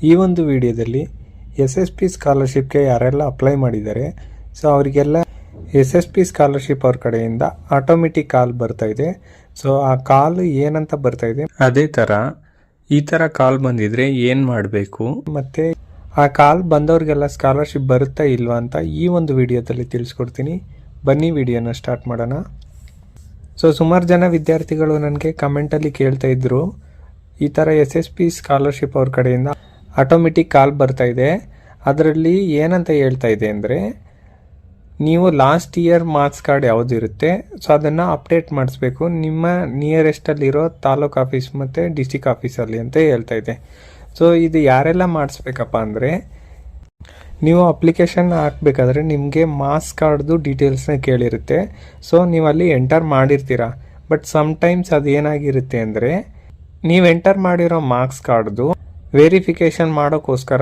ಈ ಒಂದು ವಿಡಿಯೋದಲ್ಲಿ SSP ಸ್ಕಾಲರ್ಶಿಪ್ಗೆ ಯಾರೆಲ್ಲ ಅಪ್ಲೈ ಮಾಡಿದ್ದಾರೆ ಸೊ ಅವರಿಗೆಲ್ಲ SSP ಸ್ಕಾಲರ್ಶಿಪ್ ಅವ್ರ ಕಡೆಯಿಂದ ಆಟೋಮೆಟಿಕ್ ಕಾಲ್ ಬರ್ತಾ ಇದೆ. ಸೊ ಆ ಕಾಲ್ ಏನಂತ ಬರ್ತಾ ಇದೆ, ಅದೇ ಥರ ಈ ಥರ ಕಾಲ್ ಬಂದಿದ್ರೆ ಏನು ಮಾಡಬೇಕು ಮತ್ತು ಆ ಕಾಲ್ ಬಂದವ್ರಿಗೆಲ್ಲ ಸ್ಕಾಲರ್ಶಿಪ್ ಬರುತ್ತಾ ಇಲ್ವಾ ಅಂತ ಈ ಒಂದು ವಿಡಿಯೋದಲ್ಲಿ ತಿಳಿಸ್ಕೊಡ್ತೀನಿ. ಬನ್ನಿ ವಿಡಿಯೋನ ಸ್ಟಾರ್ಟ್ ಮಾಡೋಣ. ಸೊ ಸುಮಾರು ಜನ ವಿದ್ಯಾರ್ಥಿಗಳು ನನಗೆ ಕಮೆಂಟಲ್ಲಿ ಕೇಳ್ತಾ ಇದ್ರು, ಈ ಥರ SSP ಸ್ಕಾಲರ್ಶಿಪ್ ಅವ್ರ ಕಡೆಯಿಂದ ಆಟೋಮೆಟಿಕ್ ಕಾಲ್ ಬರ್ತಾ ಇದೆ, ಅದರಲ್ಲಿ ಏನಂತ ಹೇಳ್ತಾ ಇದೆ ಅಂದರೆ ನೀವು ಲಾಸ್ಟ್ ಇಯರ್ ಮಾರ್ಕ್ಸ್ ಕಾರ್ಡ್ ಯಾವುದಿರುತ್ತೆ ಸೊ ಅದನ್ನು ಅಪ್ಡೇಟ್ ಮಾಡಿಸ್ಬೇಕು ನಿಮ್ಮ ನಿಯರೆಸ್ಟಲ್ಲಿರೋ ತಾಲೂಕು ಆಫೀಸ್ ಮತ್ತು ಡಿಸ್ಟಿಕ್ ಆಫೀಸಲ್ಲಿ ಅಂತ ಹೇಳ್ತಾ ಇದೆ. ಸೊ ಇದು ಯಾರೆಲ್ಲ ಮಾಡಿಸ್ಬೇಕಪ್ಪ ಅಂದರೆ, ನೀವು ಅಪ್ಲಿಕೇಶನ್ ಹಾಕಬೇಕಾದ್ರೆ ನಿಮಗೆ ಮಾರ್ಕ್ಸ್ ಕಾರ್ಡ್ದು ಡೀಟೇಲ್ಸ್ನ ಕೇಳಿರುತ್ತೆ. ಸೊ ನೀವು ಅಲ್ಲಿ ಎಂಟರ್ ಮಾಡಿರ್ತೀರ, ಬಟ್ ಸಮ್ಟೈಮ್ಸ್ ಅದು ಏನಾಗಿರುತ್ತೆ ಅಂದರೆ ನೀವು ಎಂಟರ್ ಮಾಡಿರೋ ಮಾರ್ಕ್ಸ್ ಕಾರ್ಡ್ದು ವೆರಿಫಿಕೇಷನ್ ಮಾಡೋಕ್ಕೋಸ್ಕರ